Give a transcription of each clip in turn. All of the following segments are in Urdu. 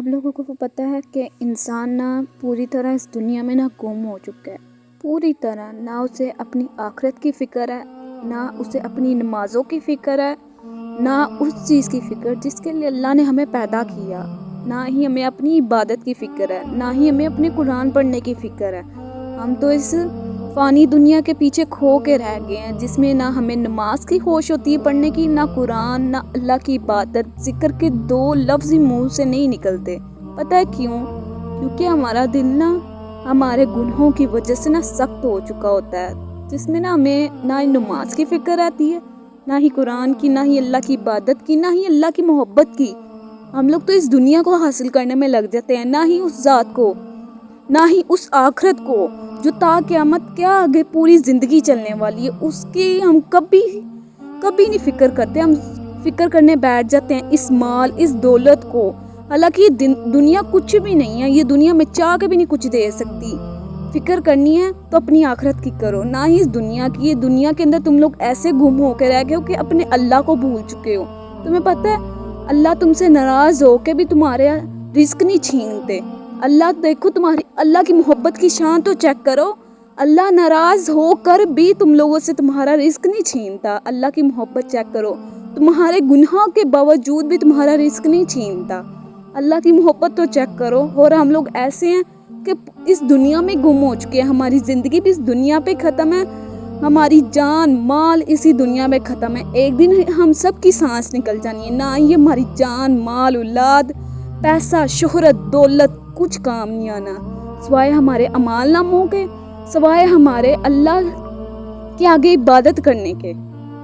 آپ لوگوں کو پتہ ہے کہ انسان نہ پوری طرح اس دنیا میں نہ گم ہو چکا ہے، پوری طرح نہ اسے اپنی آخرت کی فکر ہے، نہ اسے اپنی نمازوں کی فکر ہے، نہ اس چیز کی فکر جس کے لیے اللہ نے ہمیں پیدا کیا، نہ ہی ہمیں اپنی عبادت کی فکر ہے، نہ ہی ہمیں اپنے قرآن پڑھنے کی فکر ہے۔ ہم تو اس فانی دنیا کے پیچھے کھو کے رہ گئے ہیں جس میں نہ ہمیں نماز کی ہوش ہوتی ہے پڑھنے کی، نہ قرآن، نہ اللہ کی عبادت، ذکر کے دو لفظ ہی منہ سے نہیں نکلتے۔ پتہ ہے کیوں؟ کیونکہ ہمارا دل نا ہمارے گناہوں کی وجہ سے نا سخت ہو چکا ہوتا ہے، جس میں نا ہمیں نہ ہی نماز کی فکر رہتی ہے، نہ ہی قرآن کی، نہ ہی اللہ کی عبادت کی، نہ ہی اللہ کی محبت کی۔ ہم لوگ تو اس دنیا کو حاصل کرنے میں لگ جاتے ہیں، نہ ہی اس ذات کو، نہ ہی اس آخرت کو جو تا قیامت کیا آگے پوری زندگی چلنے والی ہے، اس کی ہم کبھی نہیں فکر کرتے۔ ہم فکر کرنے بیٹھ جاتے ہیں اس مال، اس دولت کو، حالانکہ یہ دنیا کچھ بھی نہیں ہے، یہ دنیا میں چاہ کے بھی نہیں کچھ دے سکتی۔ فکر کرنی ہے تو اپنی آخرت کی کرو، نہ ہی اس دنیا کی۔ یہ دنیا کے اندر تم لوگ ایسے گم ہو کے رہ گئے ہو کہ اپنے اللہ کو بھول چکے ہو۔ تمہیں پتہ ہے اللہ تم سے ناراض ہو کے بھی تمہارے رزق نہیں چھینتے۔ اللہ دیکھو، تمہاری اللہ کی محبت کی شان تو چیک کرو۔ اللہ ناراض ہو کر بھی تم لوگوں سے تمہارا رزق نہیں چھینتا۔ اللہ کی محبت چیک کرو، تمہارے گناہوں کے باوجود بھی تمہارا رزق نہیں چھینتا۔ اللہ کی محبت تو چیک کرو۔ اور ہم لوگ ایسے ہیں کہ اس دنیا میں گم ہو چکے ہیں، ہماری زندگی بھی اس دنیا پہ ختم ہے، ہماری جان مال اسی دنیا میں ختم ہے۔ ایک دن ہم سب کی سانس نکل جانی ہے، نہ ہی ہماری جان مال اولاد پیسہ شہرت دولت کچھ کام نہیں آنا، سوائے ہمارے اعمال ناموں کے، سوائے ہمارے اللہ کے آگے عبادت کرنے کے۔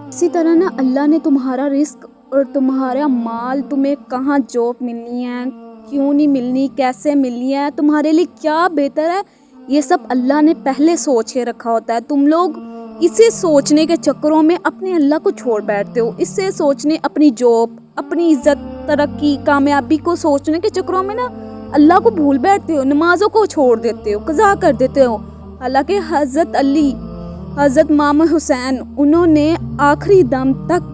اسی طرح نا اللہ نے تمہارا رزق اور تمہارا مال، تمہیں کہاں جاب ملنی ہے، کیوں نہیں ملنی، کیسے ملنی ہے، تمہارے لیے کیا بہتر ہے، یہ سب اللہ نے پہلے سوچ کے رکھا ہوتا ہے۔ تم لوگ اسے سوچنے کے چکروں میں اپنے اللہ کو چھوڑ بیٹھتے ہو، اس سے سوچنے اپنی جاب، اپنی عزت ترقی کامیابی کو سوچنے کے چکروں میں نا اللہ کو بھول بیٹھتے ہو، نمازوں کو چھوڑ دیتے ہو، قضا کر دیتے ہو۔ حالانکہ حضرت علی، حضرت امام حسین، انہوں نے آخری دم تک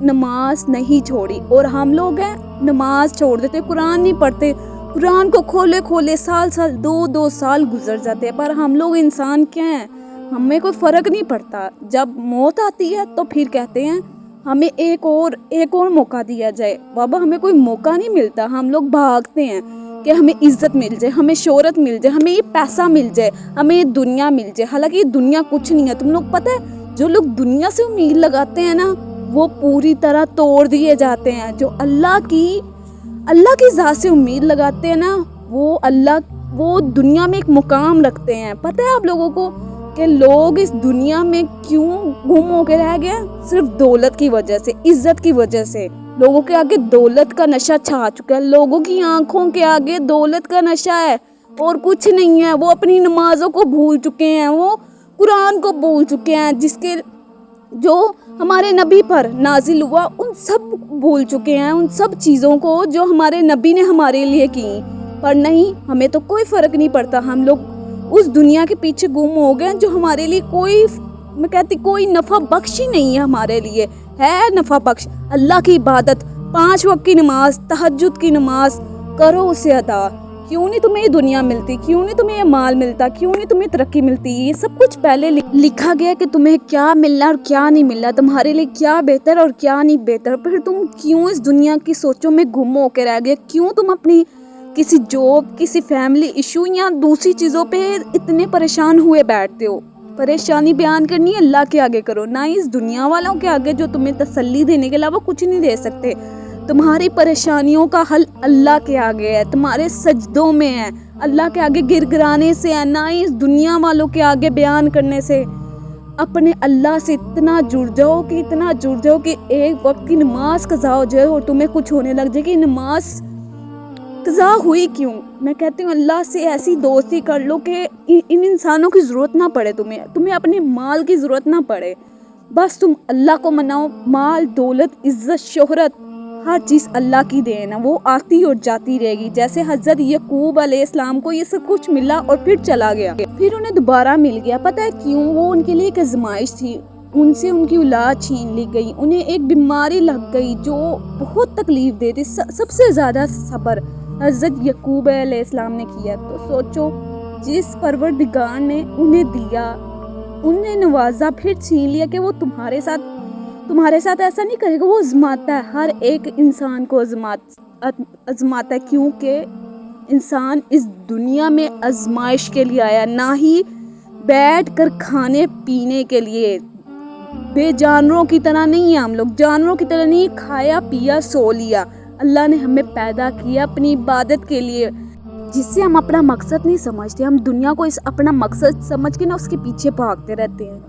نماز نہیں چھوڑی، اور ہم لوگ ہیں نماز چھوڑ دیتے، قرآن نہیں پڑھتے، قرآن کو کھولے سال 2 سال گزر جاتے ہیں۔ پر ہم لوگ انسان کیا ہیں، ہمیں کوئی فرق نہیں پڑتا۔ جب موت آتی ہے تو پھر کہتے ہیں ہمیں ایک اور موقع دیا جائے۔ بابا ہمیں کوئی موقع نہیں ملتا، ہم لوگ بھاگتے ہیں کہ ہمیں عزت مل جائے، ہمیں شہرت مل جائے، ہمیں یہ پیسہ مل جائے، ہمیں یہ دنیا مل جائے۔ حالانکہ یہ دنیا کچھ نہیں ہے۔ تم لوگ پتہ ہے جو لوگ دنیا سے امید لگاتے ہیں نا، وہ پوری طرح توڑ دیے جاتے ہیں۔ جو اللہ کی ذات سے امید لگاتے ہیں نا، وہ دنیا میں ایک مقام رکھتے ہیں۔ پتہ ہے آپ لوگوں کو کہ لوگ اس دنیا میں کیوں گم ہو کے رہ گئے؟ صرف دولت کی وجہ سے، عزت کی وجہ سے۔ لوگوں کے آگے دولت کا نشہ چھا چکا ہے، لوگوں کی آنکھوں کے آگے دولت کا نشہ ہے اور کچھ نہیں ہے۔ وہ اپنی نمازوں کو بھول چکے ہیں، وہ قرآن کو بھول چکے ہیں، جو ہمارے نبی پر نازل ہوا، ان سب بھول چکے ہیں، ان سب چیزوں کو جو ہمارے نبی نے ہمارے لیے کی۔ پر نہیں، ہمیں تو کوئی فرق نہیں پڑتا۔ ہم لوگ اس دنیا کے پیچھے گم ہو گئے جو ہمارے لیے کوئی نفع بخش ہی نہیں ہے۔ ہمارے لیے ہے نفع بخش اللہ کی عبادت، 5 وقت کی نماز، تہجد کی نماز کرو، اسے ادا۔ کیوں نہیں تمہیں یہ دنیا ملتی؟ کیوں نہیں تمہیں یہ مال ملتا؟ کیوں نہیں تمہیں ترقی ملتی؟ یہ سب کچھ پہلے لکھا گیا کہ تمہیں کیا ملنا اور کیا نہیں ملنا، تمہارے لیے کیا بہتر اور کیا نہیں بہتر۔ پھر تم کیوں اس دنیا کی سوچوں میں گم ہو کے رہ گئے؟ کیوں تم اپنی کسی جاب، کسی فیملی ایشو یا دوسری چیزوں پہ اتنے پریشان ہوئے بیٹھتے ہو؟ پریشانی بیان کرنی ہے اللہ کے آگے کرو، نہ اس دنیا والوں کے آگے جو تمہیں تسلی دینے کے علاوہ کچھ نہیں دے سکتے۔ تمہاری پریشانیوں کا حل اللہ کے آگے ہے، تمہارے سجدوں میں ہے، اللہ کے آگے گر گرانے سے ہے، نہ اس دنیا والوں کے آگے بیان کرنے سے۔ اپنے اللہ سے اتنا جڑ جاؤ کہ ایک وقت کی نماز قضا ہو جائے اور تمہیں کچھ ہونے لگ جائے کہ نماز قضا ہوئی کیوں۔ میں کہتی ہوں اللہ سے ایسی دوستی کر لو کہ ان انسانوں کی ضرورت نہ پڑے، تمہیں اپنے مال کی ضرورت نہ پڑے، بس تم اللہ کو مناؤ۔ مال دولت عزت شہرت ہر چیز اللہ کی دین ہے، وہ آتی اور جاتی رہے گی۔ جیسے حضرت یعقوب علیہ السلام کو یہ سب کچھ ملا اور پھر چلا گیا، پھر انہیں دوبارہ مل گیا۔ پتہ ہے کیوں؟ وہ ان کے لیے ایک آزمائش تھی، ان سے ان کی اولاد چھین لی گئی، انہیں ایک بیماری لگ گئی جو بہت تکلیف دے تھی، سب سے زیادہ صبر حضرت یعقوب علیہ السلام نے کیا، تو سوچو جس پروردگار نے انہیں دیا، انہیں نوازا، پھر چھین لیا کہ وہ تمہارے ساتھ ایسا نہیں کرے گا. وہ آزماتا ہے، ہر ایک انسان کو آزماتا ہے، کیونکہ انسان اس دنیا میں آزمائش کے لیے آیا، نہ ہی بیٹھ کر کھانے پینے کے لیے. بے جانوروں کی طرح نہیں ہے ہم لوگ، جانوروں کی طرح نہیں کھایا پیا سو لیا. اللہ نے ہمیں پیدا کیا اپنی عبادت کے لیے، جس سے ہم اپنا مقصد نہیں سمجھتے. ہم دنیا کو اپنا مقصد سمجھ کے اس کے پیچھے بھاگتے رہتے ہیں.